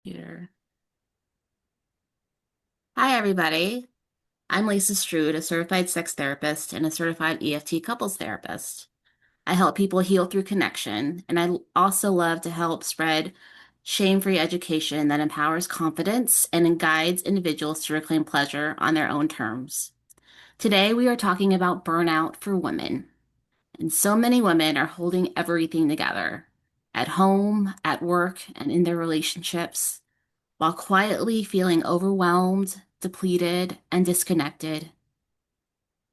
Here. Hi, everybody. I'm Lisa Strube, a certified sex therapist and a certified EFT couples therapist. I help people heal through connection, and I also love to help spread shame-free education that empowers confidence and guides individuals to reclaim pleasure on their own terms. Today, we are talking about burnout for women, and so many women are holding everything together at home, at work, and in their relationships, while quietly feeling overwhelmed, depleted, and disconnected.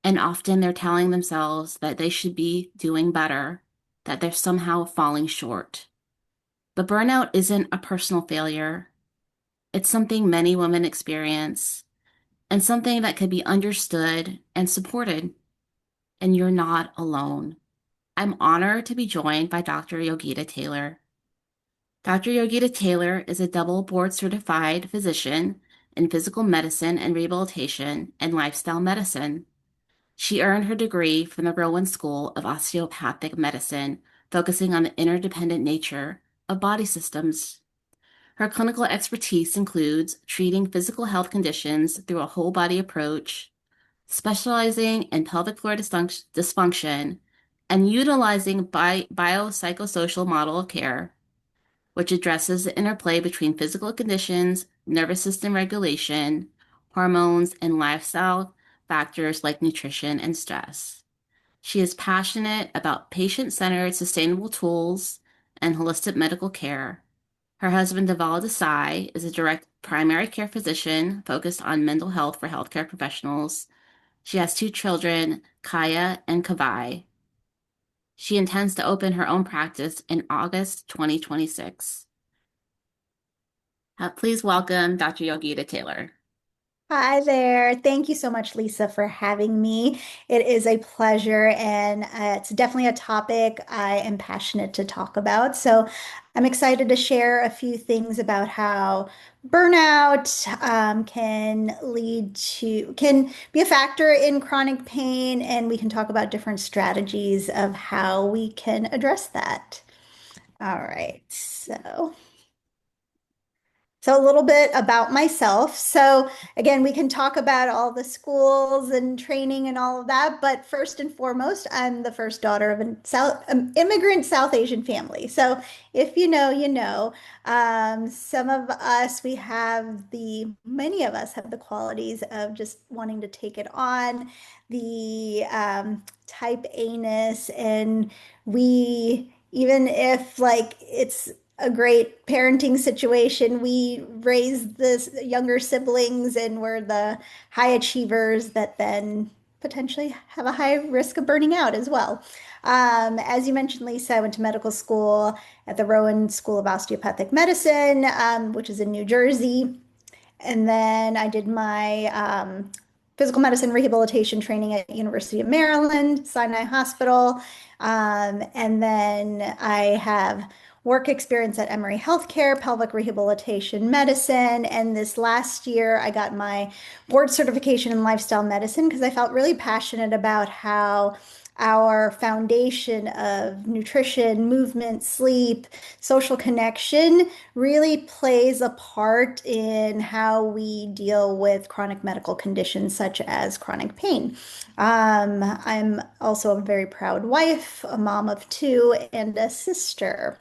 And often they're telling themselves that they should be doing better, that they're somehow falling short. But burnout isn't a personal failure. It's something many women experience and something that can be understood and supported. And you're not alone. I'm honored to be joined by Dr. Yogita Tailor. Dr. Yogita Tailor is a double board certified physician in physical medicine and rehabilitation and lifestyle medicine. She earned her degree from the Rowan School of Osteopathic Medicine, focusing on the interdependent nature of body systems. Her clinical expertise includes treating physical health conditions through a whole body approach, specializing in pelvic floor dysfunction, and utilizing biopsychosocial model of care, which addresses the interplay between physical conditions, nervous system regulation, hormones, and lifestyle factors like nutrition and stress. She is passionate about patient-centered, sustainable tools and holistic medical care. Her husband, Deval Desai, is a direct primary care physician focused on mental health for healthcare professionals. She has two children, Kaya and Kavai. She intends to open her own practice in August 2026. Please welcome Dr. Yogita Tailor. Hi there. Thank you so much, Lisa, for having me. It is a pleasure, and it's definitely a topic I am passionate to talk about. So I'm excited to share a few things about how burnout can be a factor in chronic pain, and we can talk about different strategies of how we can address that. All right. So a little bit about myself. So again, we can talk about all the schools and training and all of that, but first and foremost, I'm the first daughter of an immigrant South Asian family. So if you know, you know. Some of us, many of us have the qualities of just wanting to take it on, the type A-ness, and even if like it's a great parenting situation. We raise the younger siblings and we're the high achievers that then potentially have a high risk of burning out as well. As you mentioned, Lisa, I went to medical school at the Rowan School of Osteopathic Medicine, which is in New Jersey. And then I did my physical medicine rehabilitation training at University of Maryland, Sinai Hospital. And then I have work experience at Emory Healthcare, pelvic rehabilitation medicine. And this last year, I got my board certification in lifestyle medicine because I felt really passionate about how our foundation of nutrition, movement, sleep, social connection really plays a part in how we deal with chronic medical conditions such as chronic pain. I'm also a very proud wife, a mom of two, and a sister.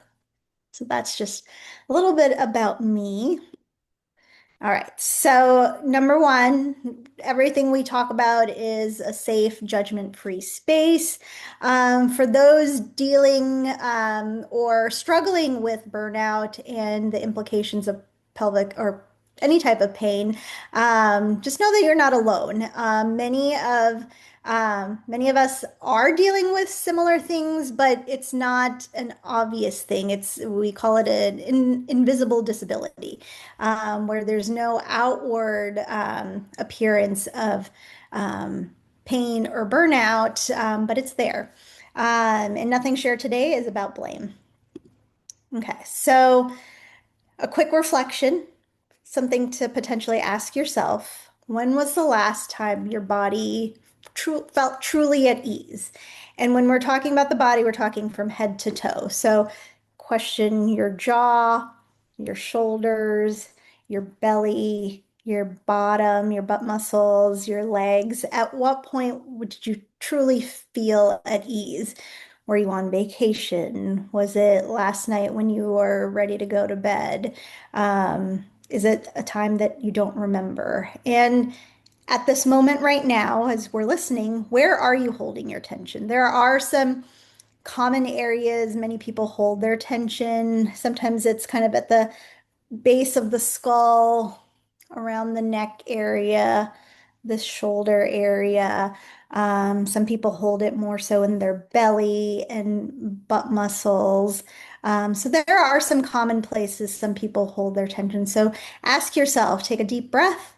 So that's just a little bit about me. All right. So, number one, everything we talk about is a safe, judgment-free space. For those dealing or struggling with burnout and the implications of pelvic or any type of pain, just know that you're not alone. Many of us are dealing with similar things, but it's not an obvious thing. We call it an invisible disability, where there's no outward appearance of pain or burnout, but it's there. And nothing shared today is about blame. Okay, so a quick reflection, something to potentially ask yourself. When was the last time your body felt truly at ease? And when we're talking about the body, we're talking from head to toe. So question your jaw, your shoulders, your belly, your bottom, your butt muscles, your legs. At what point did you truly feel at ease? Were you on vacation? Was it last night when you were ready to go to bed? Is it a time that you don't remember? And at this moment right now, as we're listening, where are you holding your tension? There are some common areas many people hold their tension. Sometimes it's kind of at the base of the skull, around the neck area, the shoulder area. Some people hold it more so in their belly and butt muscles. So there are some common places some people hold their tension. So ask yourself, take a deep breath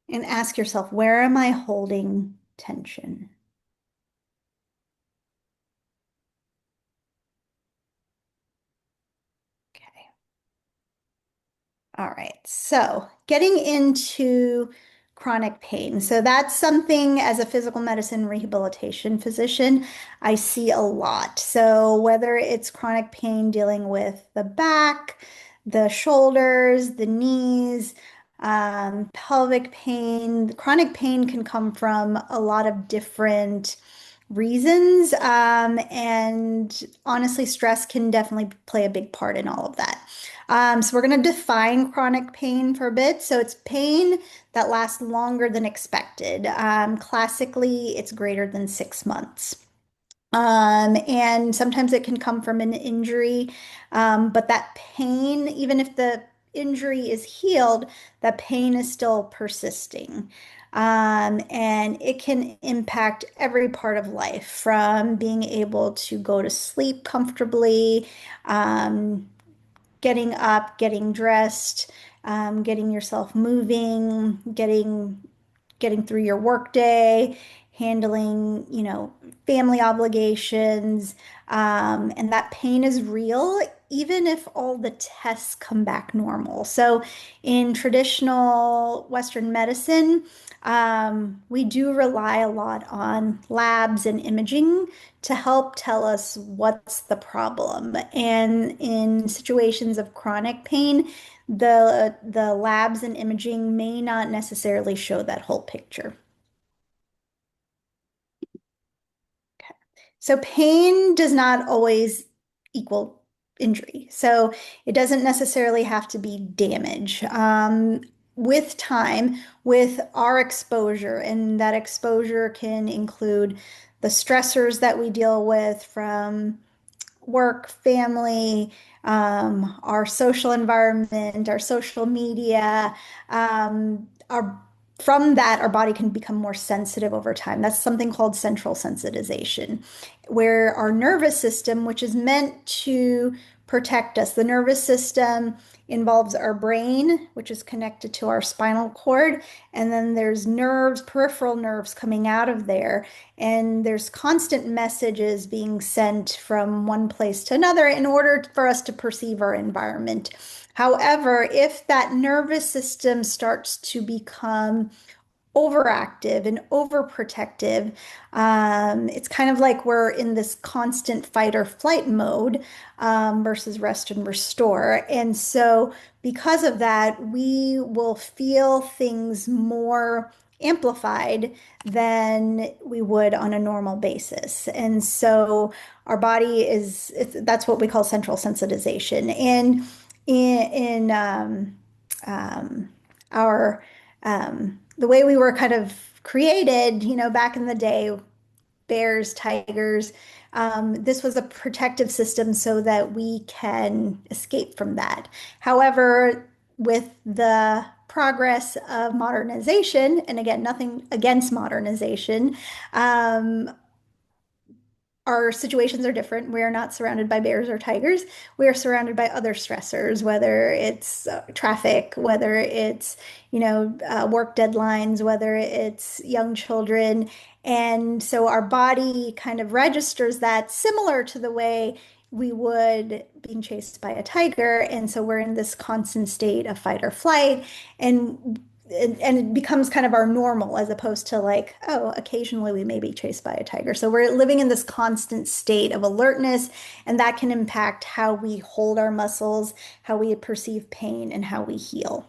and ask yourself, where am I holding tension? Okay. All right, so getting into chronic pain. So that's something as a physical medicine rehabilitation physician, I see a lot. So whether it's chronic pain dealing with the back, the shoulders, the knees, pelvic pain, chronic pain can come from a lot of different reasons. And honestly, stress can definitely play a big part in all of that. So we're going to define chronic pain for a bit. So it's pain that lasts longer than expected. Classically, it's greater than 6 months. And sometimes it can come from an injury, but that pain, even if the injury is healed, that pain is still persisting. And it can impact every part of life, from being able to go to sleep comfortably, getting up, getting dressed, getting yourself moving, getting through your workday, handling, family obligations. And that pain is real, even if all the tests come back normal. So in traditional Western medicine, we do rely a lot on labs and imaging to help tell us what's the problem. And in situations of chronic pain, the labs and imaging may not necessarily show that whole picture. Okay. So pain does not always equal injury. So it doesn't necessarily have to be damage. With time, with our exposure, and that exposure can include the stressors that we deal with from work, family, our social environment, our social media, our from that, our body can become more sensitive over time. That's something called central sensitization, where our nervous system, which is meant to protect us, the nervous system involves our brain, which is connected to our spinal cord, and then there's nerves, peripheral nerves coming out of there, and there's constant messages being sent from one place to another in order for us to perceive our environment. However, if that nervous system starts to become overactive and overprotective, it's kind of like we're in this constant fight or flight mode, versus rest and restore. And so, because of that, we will feel things more amplified than we would on a normal basis. And so, our body that's what we call central sensitization. And in our the way we were kind of created, back in the day, bears, tigers, this was a protective system so that we can escape from that. However, with the progress of modernization, and again, nothing against modernization, um, our situations are different. We are not surrounded by bears or tigers. We are surrounded by other stressors, whether it's traffic, whether it's, work deadlines, whether it's young children. And so our body kind of registers that similar to the way we would being chased by a tiger. And so we're in this constant state of fight or flight. And and it becomes kind of our normal as opposed to like, oh, occasionally we may be chased by a tiger. So we're living in this constant state of alertness, and that can impact how we hold our muscles, how we perceive pain, and how we heal.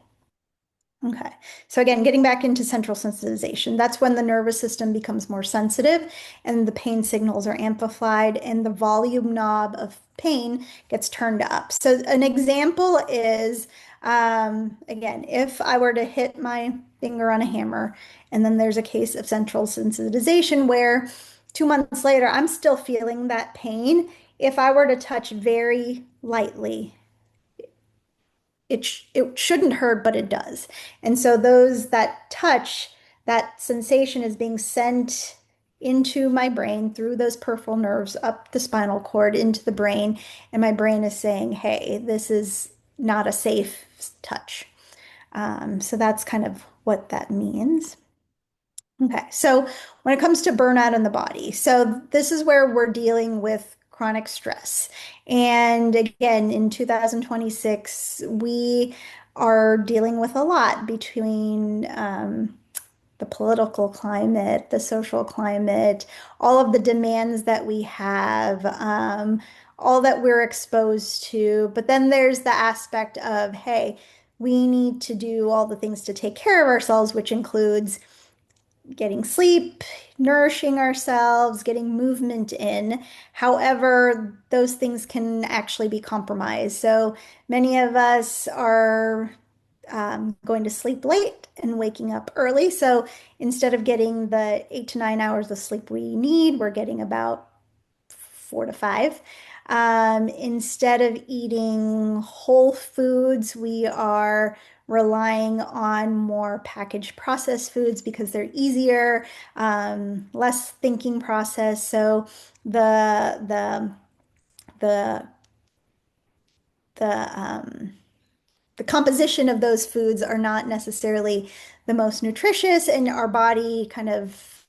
Okay. So again, getting back into central sensitization, that's when the nervous system becomes more sensitive and the pain signals are amplified and the volume knob of pain gets turned up. So an example is, again, if I were to hit my finger on a hammer and then there's a case of central sensitization where 2 months later, I'm still feeling that pain. If I were to touch very lightly, it shouldn't hurt, but it does. And so those that touch, that sensation is being sent into my brain through those peripheral nerves up the spinal cord into the brain, and my brain is saying, "Hey, this is not a safe touch." So that's kind of what that means. Okay, so when it comes to burnout in the body, so this is where we're dealing with chronic stress. And again, in 2026, we are dealing with a lot between the political climate, the social climate, all of the demands that we have, all that we're exposed to. But then there's the aspect of, hey, we need to do all the things to take care of ourselves, which includes getting sleep, nourishing ourselves, getting movement in. However, those things can actually be compromised. So many of us are going to sleep late and waking up early. So instead of getting the 8 to 9 hours of sleep we need, we're getting about 4 to 5. Instead of eating whole foods, we are relying on more packaged processed foods because they're easier, less thinking process. So the the the the the composition of those foods are not necessarily the most nutritious, and our body kind of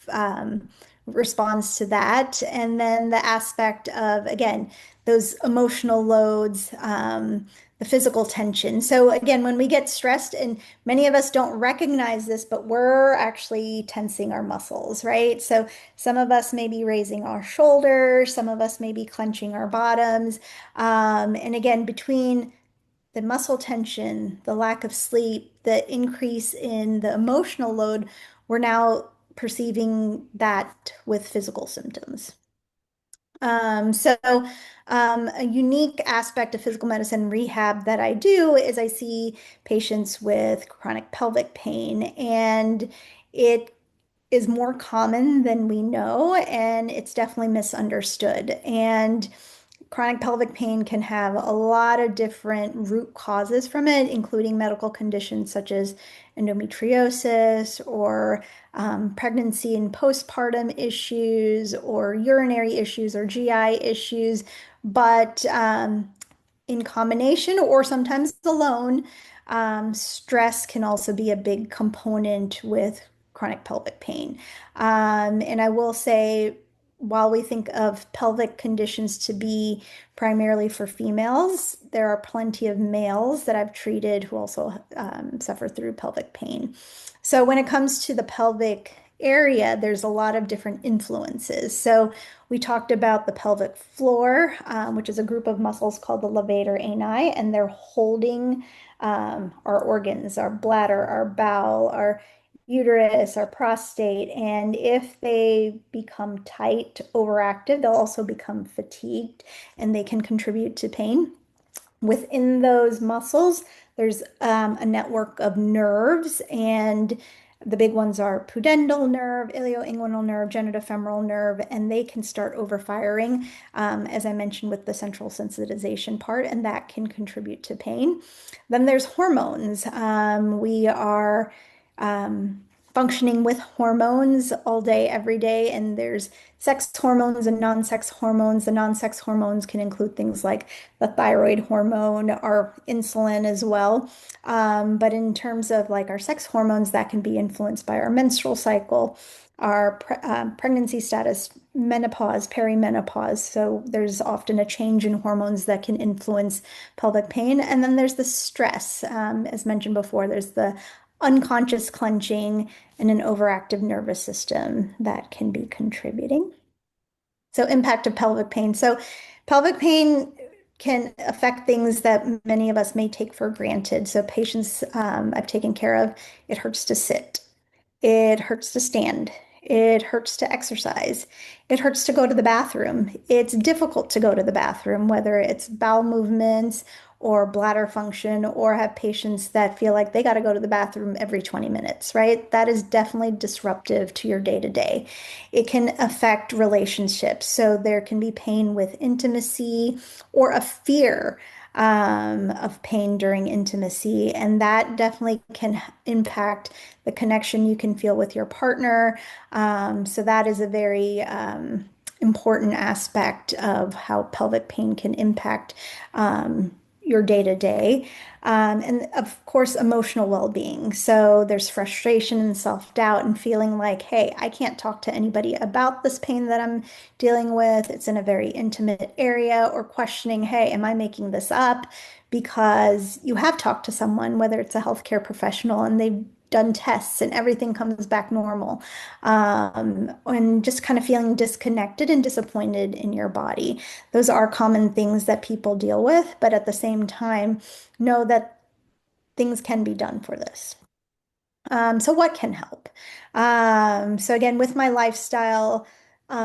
responds to that. And then the aspect of, again, those emotional loads, the physical tension. So, again, when we get stressed, and many of us don't recognize this, but we're actually tensing our muscles, right? So, some of us may be raising our shoulders, some of us may be clenching our bottoms. And again, between the muscle tension, the lack of sleep, the increase in the emotional load, we're now perceiving that with physical symptoms. So, a unique aspect of physical medicine rehab that I do is I see patients with chronic pelvic pain, and it is more common than we know, and it's definitely misunderstood. And chronic pelvic pain can have a lot of different root causes from it, including medical conditions such as endometriosis or pregnancy and postpartum issues or urinary issues or GI issues. But in combination or sometimes alone, stress can also be a big component with chronic pelvic pain. And I will say, while we think of pelvic conditions to be primarily for females, there are plenty of males that I've treated who also suffer through pelvic pain. So when it comes to the pelvic area, there's a lot of different influences. So we talked about the pelvic floor, which is a group of muscles called the levator ani, and they're holding our organs, our bladder, our bowel, our uterus, our prostate. And if they become tight, overactive, they'll also become fatigued and they can contribute to pain. Within those muscles, there's a network of nerves, and the big ones are pudendal nerve, ilioinguinal nerve, genitofemoral nerve, and they can start overfiring, as I mentioned with the central sensitization part, and that can contribute to pain. Then there's hormones. We are functioning with hormones all day, every day, and there's sex hormones and non-sex hormones. The non-sex hormones can include things like the thyroid hormone, our insulin as well. But in terms of like our sex hormones, that can be influenced by our menstrual cycle, our pregnancy status, menopause, perimenopause. So there's often a change in hormones that can influence pelvic pain. And then there's the stress. As mentioned before, there's the unconscious clenching, and an overactive nervous system that can be contributing. So, impact of pelvic pain. So, pelvic pain can affect things that many of us may take for granted. So, patients I've taken care of, it hurts to sit. It hurts to stand. It hurts to exercise. It hurts to go to the bathroom. It's difficult to go to the bathroom, whether it's bowel movements or bladder function, or have patients that feel like they got to go to the bathroom every 20 minutes, right? That is definitely disruptive to your day to day. It can affect relationships. So there can be pain with intimacy or a fear of pain during intimacy. And that definitely can impact the connection you can feel with your partner. So that is a very important aspect of how pelvic pain can impact your day to day. And of course, emotional well being. So there's frustration and self doubt and feeling like, hey, I can't talk to anybody about this pain that I'm dealing with. It's in a very intimate area, or questioning, hey, am I making this up? Because you have talked to someone, whether it's a healthcare professional, and they've done tests and everything comes back normal. And just kind of feeling disconnected and disappointed in your body. Those are common things that people deal with, but at the same time, know that things can be done for this. So what can help? So again, with my lifestyle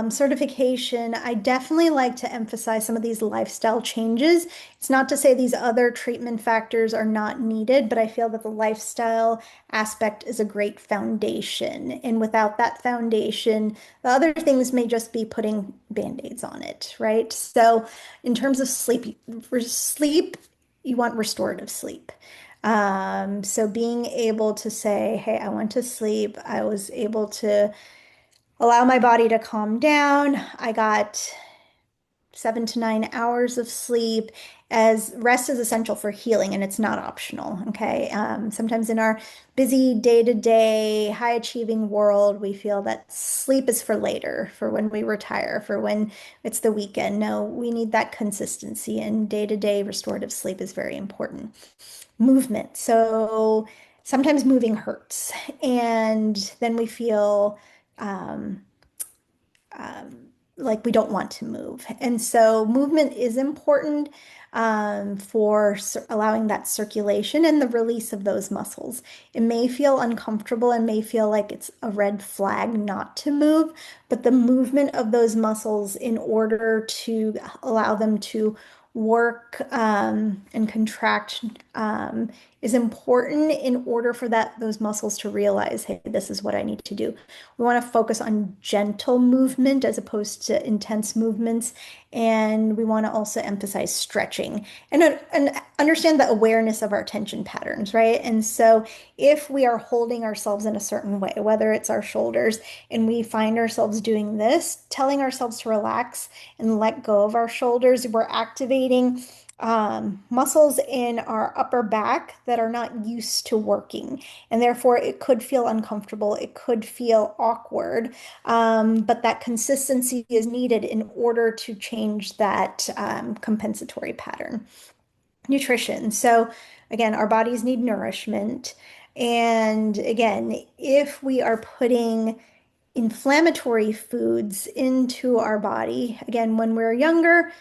certification, I definitely like to emphasize some of these lifestyle changes. It's not to say these other treatment factors are not needed, but I feel that the lifestyle aspect is a great foundation. And without that foundation, the other things may just be putting band-aids on it, right? So in terms of sleep, for sleep, you want restorative sleep. So being able to say, hey, I went to sleep, I was able to allow my body to calm down. I got 7 to 9 hours of sleep, as rest is essential for healing and it's not optional. Okay. Sometimes in our busy day-to-day, high-achieving world, we feel that sleep is for later, for when we retire, for when it's the weekend. No, we need that consistency, and day-to-day restorative sleep is very important. Movement. So sometimes moving hurts, and then we feel um, um, like we don't want to move. And so movement is important for allowing that circulation and the release of those muscles. It may feel uncomfortable and may feel like it's a red flag not to move, but the movement of those muscles in order to allow them to work and contract is important in order for those muscles to realize, hey, this is what I need to do. We want to focus on gentle movement as opposed to intense movements. And we want to also emphasize stretching and understand the awareness of our tension patterns, right? And so if we are holding ourselves in a certain way, whether it's our shoulders, and we find ourselves doing this, telling ourselves to relax and let go of our shoulders, we're activating muscles in our upper back that are not used to working. And therefore, it could feel uncomfortable. It could feel awkward. But that consistency is needed in order to change that compensatory pattern. Nutrition. So, again, our bodies need nourishment. And again, if we are putting inflammatory foods into our body. Again, when we're younger,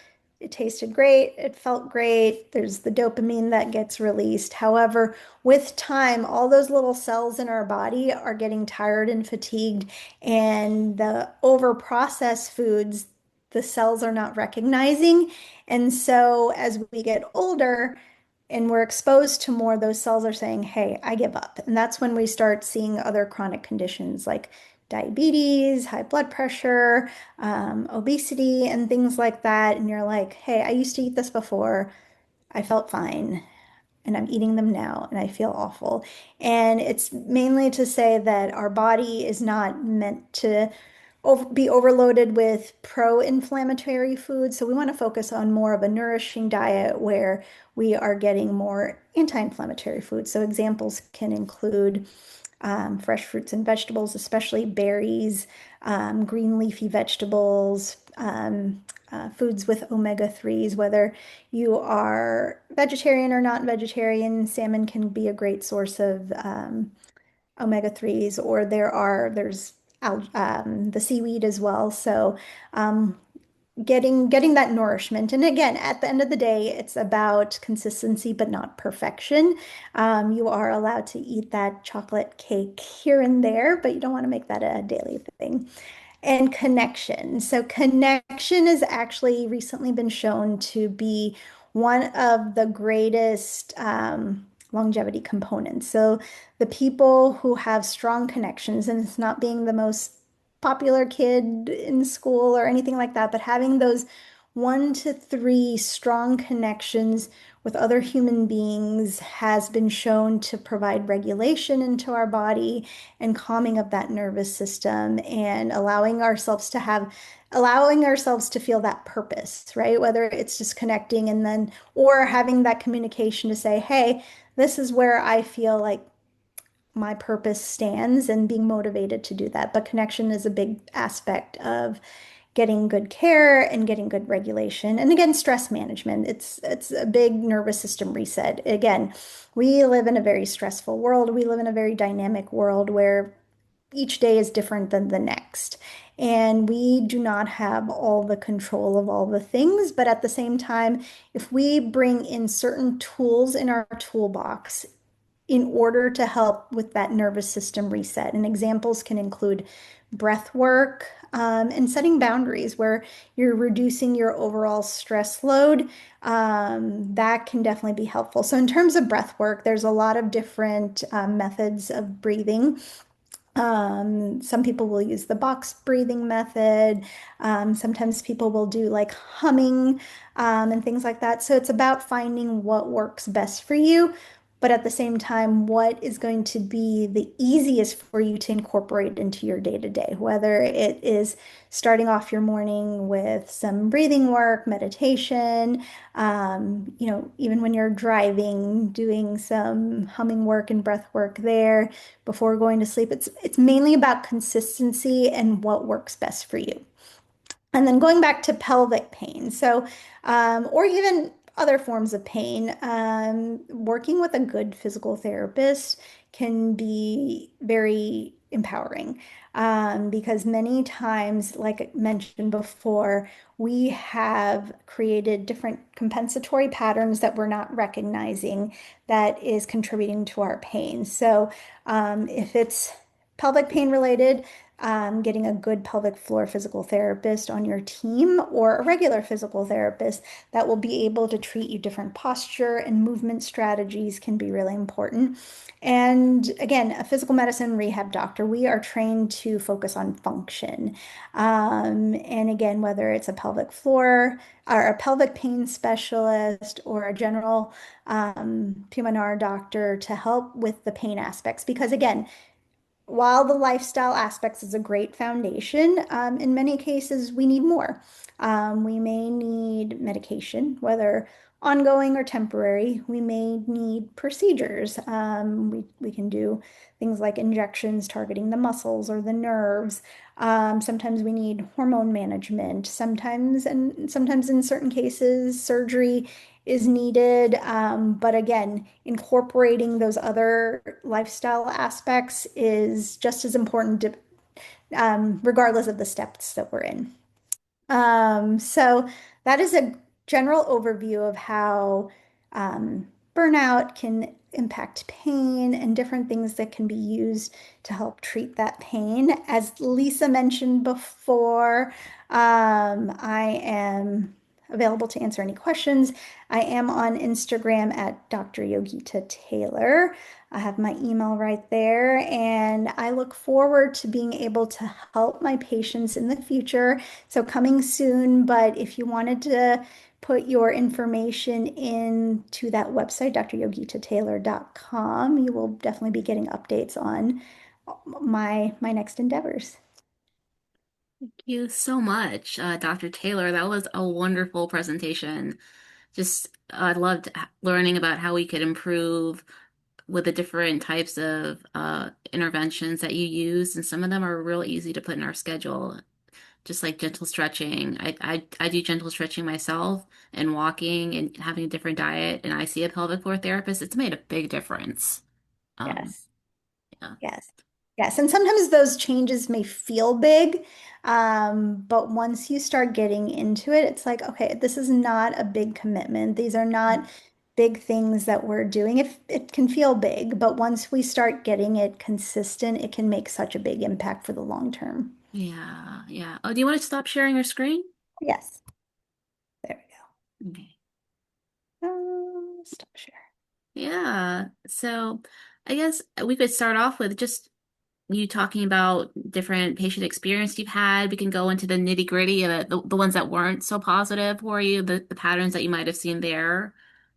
it tasted great, it felt great, there's the dopamine that gets released. However, with time, all those little cells in our body are getting tired and fatigued, and the over-processed foods, the cells are not recognizing. And so as we get older, and we're exposed to more, those cells are saying, hey, I give up. And that's when we start seeing other chronic conditions like diabetes, high blood pressure, obesity, and things like that. And you're like, hey, I used to eat this before. I felt fine. And I'm eating them now and I feel awful. And it's mainly to say that our body is not meant to be overloaded with pro-inflammatory foods. So we want to focus on more of a nourishing diet where we are getting more anti-inflammatory foods. So examples can include fresh fruits and vegetables, especially berries, green leafy vegetables, foods with omega-3s, whether you are vegetarian or not vegetarian. Salmon can be a great source of omega-3s, or there's the seaweed as well. So um, getting that nourishment. And again, at the end of the day, it's about consistency, but not perfection. You are allowed to eat that chocolate cake here and there, but you don't want to make that a daily thing. And connection. So connection has actually recently been shown to be one of the greatest longevity components. So the people who have strong connections, and it's not being the most popular kid in school or anything like that, but having those 1 to 3 strong connections with other human beings has been shown to provide regulation into our body and calming of that nervous system and allowing ourselves to feel that purpose, right? Whether it's just connecting and then, or having that communication to say, hey, this is where I feel like my purpose stands and being motivated to do that. But connection is a big aspect of getting good care and getting good regulation. And again, stress management. It's a big nervous system reset. Again, we live in a very stressful world. We live in a very dynamic world where each day is different than the next. And we do not have all the control of all the things, but at the same time, if we bring in certain tools in our toolbox in order to help with that nervous system reset. And examples can include breath work, and setting boundaries where you're reducing your overall stress load. That can definitely be helpful. So, in terms of breath work, there's a lot of different methods of breathing. Some people will use the box breathing method. Sometimes people will do like humming, and things like that. So it's about finding what works best for you, but at the same time, what is going to be the easiest for you to incorporate into your day to day, whether it is starting off your morning with some breathing work, meditation, even when you're driving, doing some humming work and breath work there before going to sleep. It's mainly about consistency and what works best for you. And then going back to pelvic pain, so or even other forms of pain, working with a good physical therapist can be very empowering, because many times, like I mentioned before, we have created different compensatory patterns that we're not recognizing that is contributing to our pain. So if it's pelvic pain related, getting a good pelvic floor physical therapist on your team or a regular physical therapist that will be able to treat you different posture and movement strategies can be really important. And again, a physical medicine rehab doctor, we are trained to focus on function. And again, whether it's a pelvic floor or a pelvic pain specialist or a general pulmonar doctor to help with the pain aspects, because again, while the lifestyle aspects is a great foundation, in many cases we need more. We may need medication, whether ongoing or temporary. We may need procedures. We can do things like injections targeting the muscles or the nerves. Sometimes we need hormone management. Sometimes in certain cases, surgery is needed. But again, incorporating those other lifestyle aspects is just as important regardless of the steps that we're in. So that is a general overview of how burnout can impact pain and different things that can be used to help treat that pain. As Lisa mentioned before, I am available to answer any questions. I am on Instagram at Dr. Yogita Tailor. I have my email right there, and I look forward to being able to help my patients in the future. So coming soon, but if you wanted to put your information into that website, dryogitattaylor.com, you will definitely be getting updates on my next endeavors. Thank you so much, Dr. Taylor. That was a wonderful presentation. Just, I loved learning about how we could improve with the different types of interventions that you use, and some of them are real easy to put in our schedule just like gentle stretching. I do gentle stretching myself and walking and having a different diet, and I see a pelvic floor therapist. It's made a big difference. Um, Yes. yeah. Yes. Yes. And sometimes those changes may feel big, but once you start getting into it, it's like, okay, this is not a big commitment. These are not big things that we're doing. It can feel big, but once we start getting it consistent, it can make such a big impact for the long term. Yeah, yeah. Oh, do you want to stop sharing your screen? Yes. There we Okay. go. Stop share. Yeah. So I guess we could start off with just you talking about different patient experience you've had. We can go into the nitty-gritty of it, the ones that weren't so positive for you, the patterns that you might have seen there.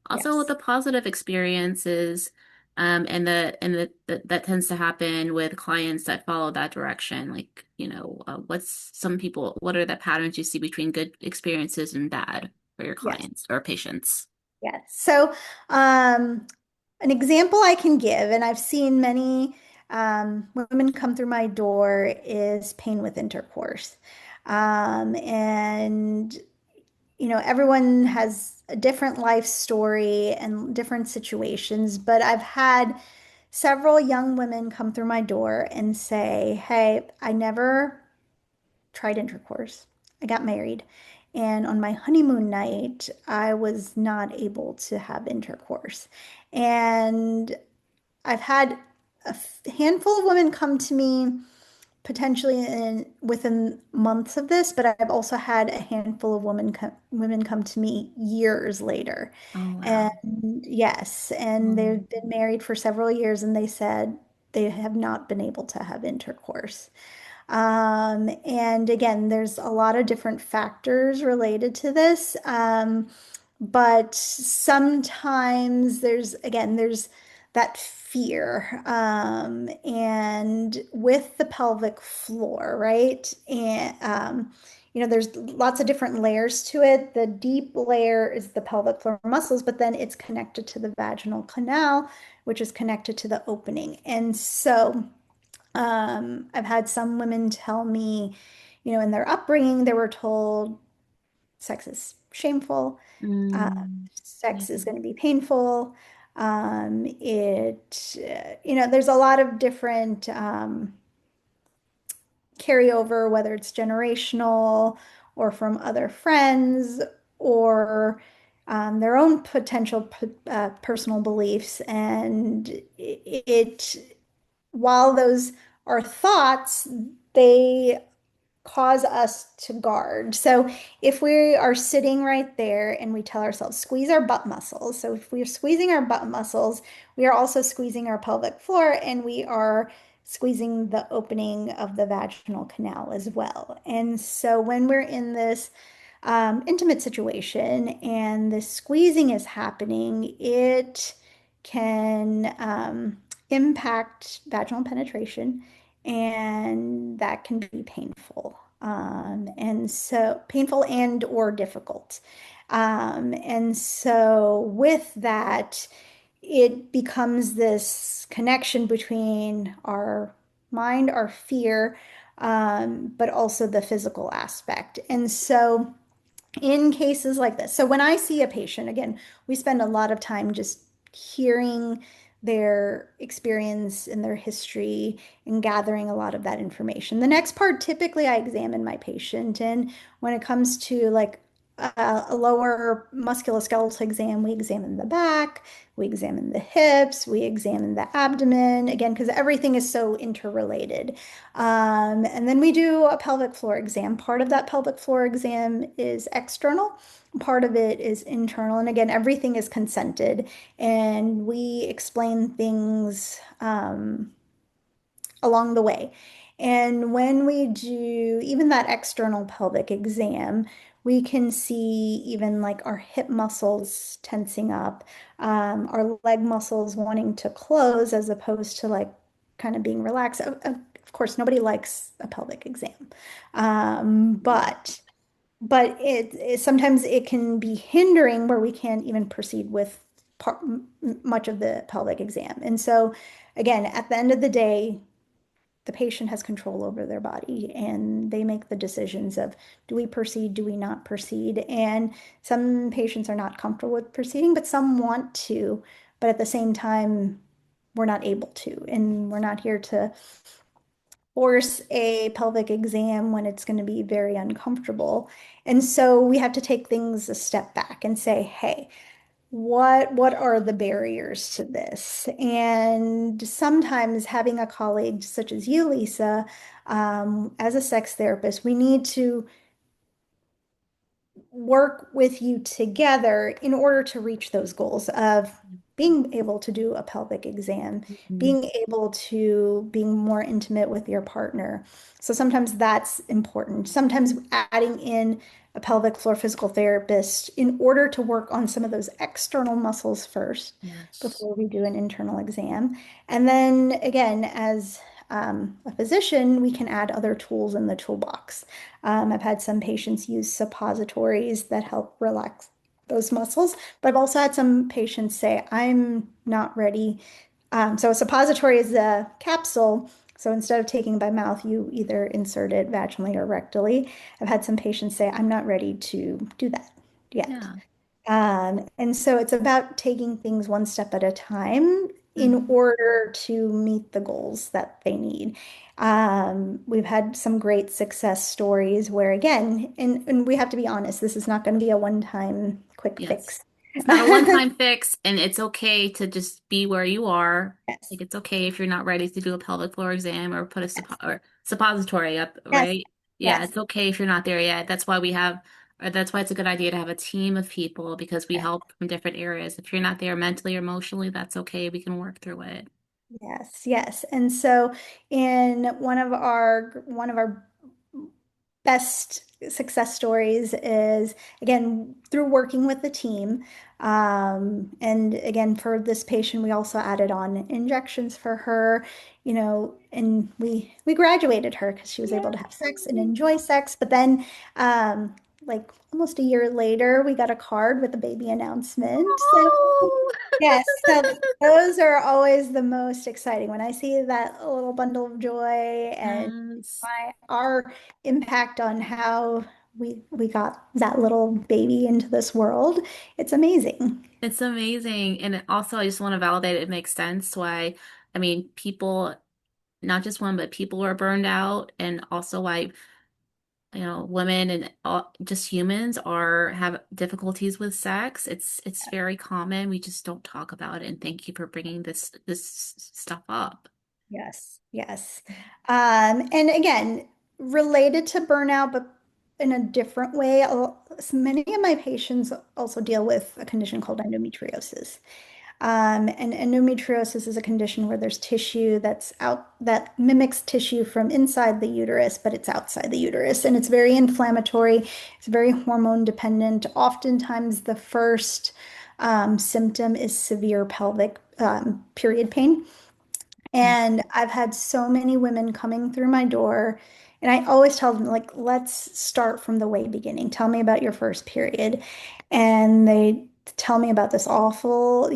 Also, with Yes. the positive experiences, that tends to happen with clients that follow that direction. Like, what are the patterns you see between good experiences and bad for your Yes. clients or patients? Yes. So, um, an example I can give, and I've seen many women come through my door, is pain with intercourse. And, everyone has a different life story and different situations, but I've had several young women come through my door and say, hey, I never tried intercourse. I got married. And on my honeymoon night, I was not able to have intercourse. And I've had a handful of women come to me potentially within months of this, but I've also had a handful of women come to me years later. Oh, And wow. yes, and Mm. they've been married for several years and they said they have not been able to have intercourse. And again, there's a lot of different factors related to this. But sometimes there's that fear. And with the pelvic floor, right? And, there's lots of different layers to it. The deep layer is the pelvic floor muscles, but then it's connected to the vaginal canal, which is connected to the opening. And so, I've had some women tell me, in their upbringing, they were told sex is shameful, uh, Mm. Yeah. sex is going to be painful. There's a lot of different carryover, whether it's generational or from other friends or their own potential personal beliefs. And while those are thoughts, they cause us to guard. So if we are sitting right there and we tell ourselves, squeeze our butt muscles. So if we're squeezing our butt muscles, we are also squeezing our pelvic floor and we are squeezing the opening of the vaginal canal as well. And so when we're in this intimate situation and the squeezing is happening, it can impact vaginal penetration, and that can be painful. And so painful and or difficult. And so with that, it becomes this connection between our mind, our fear, but also the physical aspect. And so in cases like this. So when I see a patient, again, we spend a lot of time just hearing their experience and their history and gathering a lot of that information. The next part, typically I examine my patient. And when it comes to like a lower musculoskeletal exam, we examine the back, we examine the hips, we examine the abdomen, again, because everything is so interrelated. And then we do a pelvic floor exam. Part of that pelvic floor exam is external, part of it is internal. And again, everything is consented. And we explain things along the way. And when we do even that external pelvic exam, we can see even like our hip muscles tensing up, our leg muscles wanting to close as opposed to like kind of being relaxed. Of course, nobody likes a pelvic exam, um, Yeah. but sometimes it can be hindering where we can't even proceed with much of the pelvic exam. And so, again, at the end of the day, the patient has control over their body and they make the decisions of do we proceed, do we not proceed? And some patients are not comfortable with proceeding, but some want to. But at the same time, we're not able to. And we're not here to force a pelvic exam when it's going to be very uncomfortable. And so we have to take things a step back and say, hey, what are the barriers to this? And sometimes having a colleague such as you, Lisa, as a sex therapist, we need to work with you together in order to reach those goals of being able to do a pelvic exam, Mhm. being able to being more intimate with your partner. So sometimes that's important. Sometimes adding in a pelvic floor physical therapist in order to work on some of those external muscles first Yes. before we do an internal exam. And then again, as a physician, we can add other tools in the toolbox. I've had some patients use suppositories that help relax those muscles, but I've also had some patients say, I'm not ready. So a suppository is a capsule. So instead of taking by mouth, you either insert it vaginally or rectally. I've had some patients say, I'm not ready to do that yet. Yeah. And so it's about taking things one step at a time in Mhm. order to meet the goals that they need. We've had some great success stories where, again, and we have to be honest, this is not going to be a one-time quick Yes. fix. It's not a one-time fix, and it's okay to just be where you are. Yes, Like it's okay if you're not ready to do a pelvic floor exam or put a suppository up, yes, right? Yeah, yes, it's okay if you're not there yet. That's why we have, or that's why it's a good idea to have a team of people because we yes, help from different areas. If you're not there mentally or emotionally, that's okay. We can work through it. yes, yes. And so in one of our best success stories is again through working with the team. And again, for this patient, we also added on injections for her, and we graduated her because she was able to have sex and enjoy sex. But then, like almost a year later, we got a card with a baby announcement. So Oh, yes, so those are always the most exciting when I see that little bundle of joy and yes. our impact on how we got that little baby into this world. It's amazing. It's amazing. And also, I just want to validate it makes sense why, I mean, people, not just one, but people are burned out, and also why, women and just humans are have difficulties with sex. It's very common. We just don't talk about it. And thank you for bringing this stuff up. Yes, yes. And again, related to burnout, but in a different way. Many of my patients also deal with a condition called endometriosis. And endometriosis is a condition where there's tissue that's out that mimics tissue from inside the uterus, but it's outside the uterus. And it's very inflammatory, it's very hormone dependent. Oftentimes, the first symptom is severe pelvic period pain. Mm. And I've had so many women coming through my door, and I always tell them, like, let's start from the way beginning. Tell me about your first period. And they tell me about these awful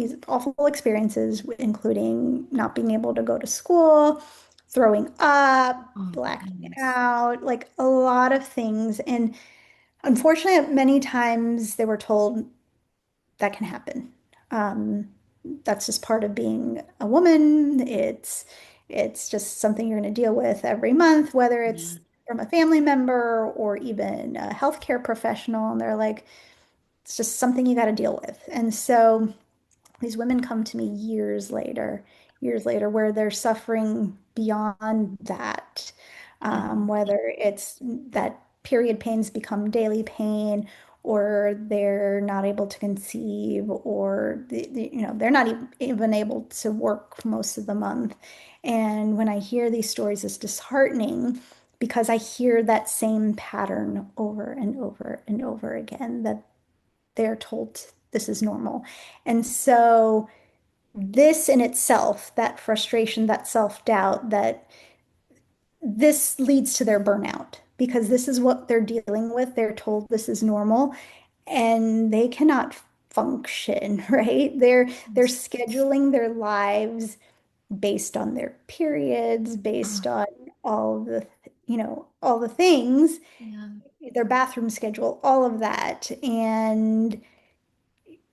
experiences, including not being able to go to school, throwing up, Oh my blacking goodness. out, like a lot of things. And unfortunately, many times they were told that can happen. Um, that's just part of being a woman. It's just something you're going to deal with every month, whether Yeah. it's from a family member or even a healthcare professional. And they're like, it's just something you got to deal with. And so these women come to me years later, where they're suffering beyond that. Yeah. Whether it's that period pains become daily pain, or they're not able to conceive, or they're not even able to work for most of the month. And when I hear these stories, it's disheartening because I hear that same pattern over and over and over again that they're told this is normal. And so this in itself, that frustration, that self-doubt, that this leads to their burnout because this is what they're dealing with. They're told this is normal and they cannot function, right? They're Yes. scheduling their lives based on their periods, based on all the, all the things, Yeah. their bathroom schedule, all of that. And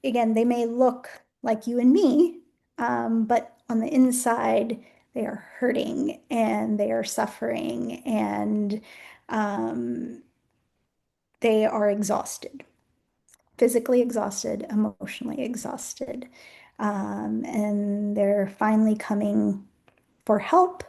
again, they may look like you and me, but on the inside, they are hurting and they are suffering and um, they are exhausted, physically exhausted, emotionally exhausted. And they're finally coming for help.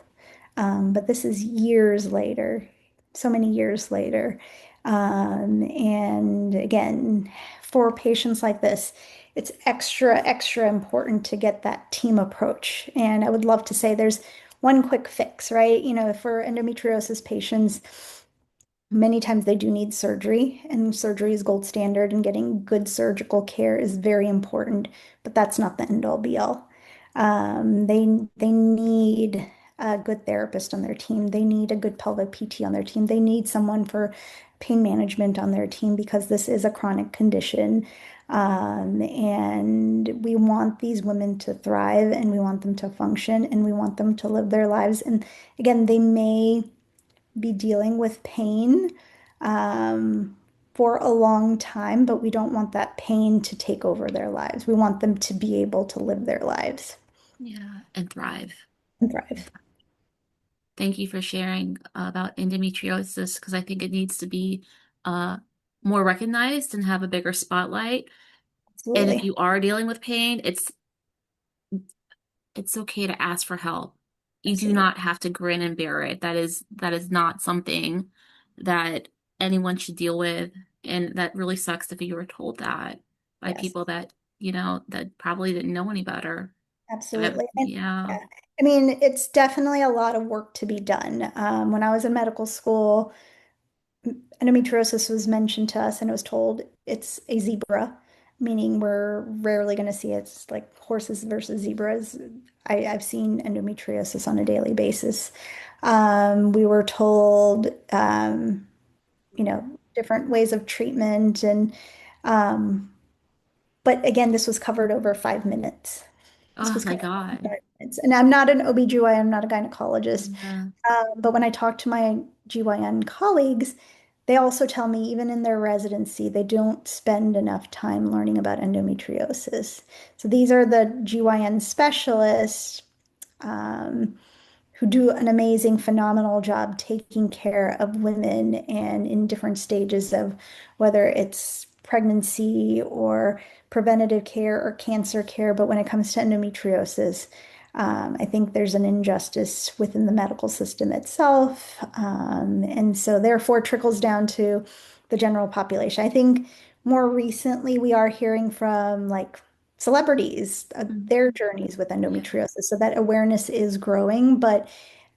But this is years later, so many years later. And again, for patients like this, it's extra, extra important to get that team approach. And I would love to say there's one quick fix, right? For endometriosis patients, many times they do need surgery, and surgery is gold standard, and getting good surgical care is very important, but that's not the end all be all. They need a good therapist on their team. They need a good pelvic PT on their team. They need someone for pain management on their team because this is a chronic condition. And we want these women to thrive and we want them to function and we want them to live their lives. And again, they may be dealing with pain um, for a long time, but we don't want that pain to take over their lives. We want them to be able to live their lives Yeah. And thrive. and thrive. Thank you for sharing about endometriosis because I think it needs to be uh, more recognized and have a bigger spotlight. And if Absolutely. you are dealing with pain, it's okay to ask for help. You do Absolutely. not have to grin and bear it. That is not something that anyone should deal with. And that really sucks if you were told that by Yes, people that probably didn't know any better. absolutely. And Yeah. yeah, I mean, it's definitely a lot of work to be done. When I was in medical school, endometriosis was mentioned to us and it was told it's a zebra, meaning we're rarely going to see it. It's like horses versus zebras. I've seen endometriosis on a daily basis. We were told, different ways of treatment um, but again, this was covered over 5 minutes. This Oh was my covered over God. 5 minutes. And I'm not an OB/GYN, I'm not a gynecologist. Yeah. But when I talk to my GYN colleagues, they also tell me even in their residency, they don't spend enough time learning about endometriosis. So these are the GYN specialists um, who do an amazing, phenomenal job taking care of women and in different stages of whether it's pregnancy or preventative care or cancer care. But when it comes to endometriosis, I think there's an injustice within the medical system itself. And so, therefore, trickles down to the general population. I think more recently we are hearing from like celebrities, Mm. their journeys with Yeah. endometriosis. So that awareness is growing. But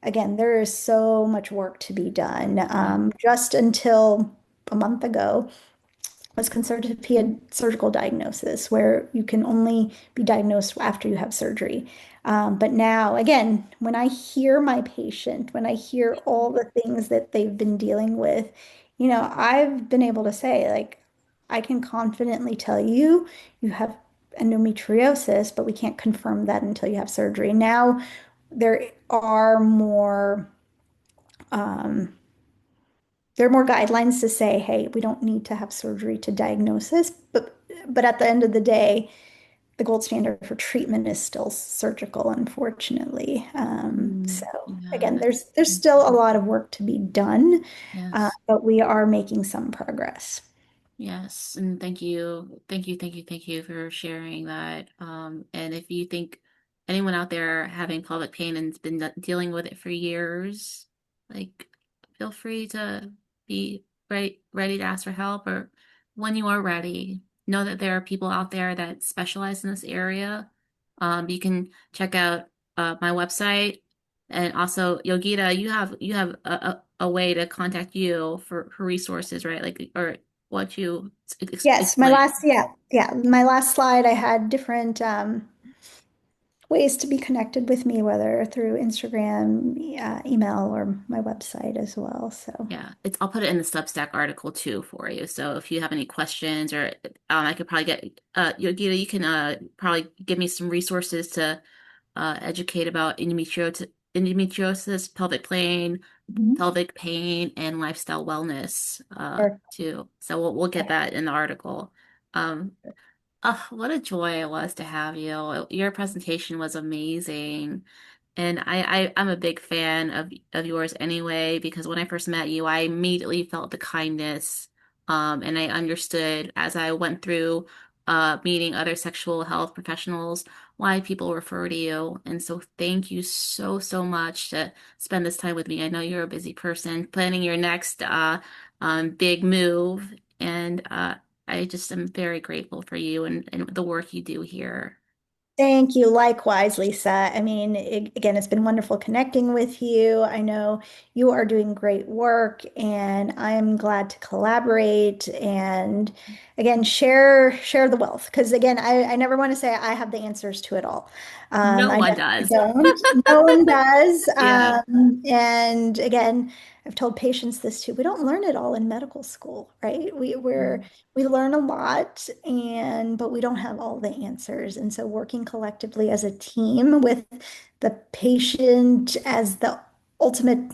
again, there is so much work to be done. Yeah. Just until a month ago, was considered to be a surgical diagnosis where you can only be diagnosed after you have surgery. But now, again, when I hear my patient, when I hear all the things that they've been dealing with, I've been able to say, like, I can confidently tell you you have endometriosis, but we can't confirm that until you have surgery. Now, there are more um, there are more guidelines to say, hey, we don't need to have surgery to diagnose this, but at the end of the day, the gold standard for treatment is still surgical, unfortunately. So Yeah, again, that's there's still a lot of work to be done, yes. but we are making some progress. Yes, and thank you, thank you, thank you, thank you for sharing that. And if you think anyone out there having pelvic pain and's been dealing with it for years, like feel free to be ready to ask for help, or when you are ready, know that there are people out there that specialize in this area. You can check out my website, and also Yogita, you have a way to contact you for resources, right? Like or what you Yes, explain. my last slide, I had different ways to be connected with me, whether through Instagram, email, or my website as well. So. Yeah, I'll put it in the Substack article too for you. So if you have any questions or I could probably get Yogita, you can probably give me some resources to educate about endometriosis, Mhm. pelvic pain, and lifestyle wellness Sure. too. So we'll get that in the article. Um, oh, what a joy it was to have you. Your presentation was amazing. And I'm a big fan of yours anyway, because when I first met you, I immediately felt the kindness. And I understood as I went through meeting other sexual health professionals why people refer to you. And so thank you so, so much to spend this time with me. I know you're a busy person planning your next big move. And I just am very grateful for you and the work you do here. Thank you. Likewise, Lisa. I mean, again, it's been wonderful connecting with you. I know you are doing great work, and I'm glad to collaborate and again share the wealth. Because again, I never want to say I have the answers to it all. No I one definitely does. don't. No one does. Yeah. And again, I've told patients this too. We don't learn it all in medical school, right? We learn a lot and but we don't have all the answers. And so working collectively as a team with the patient as the ultimate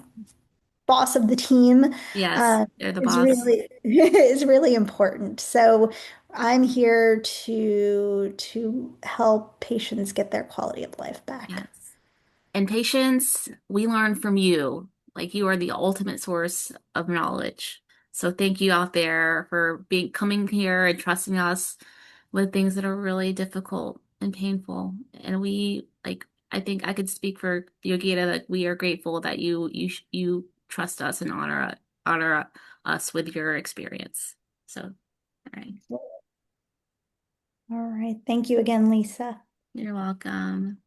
boss of the team Yes, uh, they're the is boss. really is really important. So I'm here to help patients get their quality of life back. Yes. And patience, we learn from you. Like you are the ultimate source of knowledge. So thank you out there for being coming here and trusting us with things that are really difficult and painful. And we like I think I could speak for Yogita that we are grateful that you trust us and honor us with your experience. So, all right. All right. Thank you again, Lisa. You're welcome.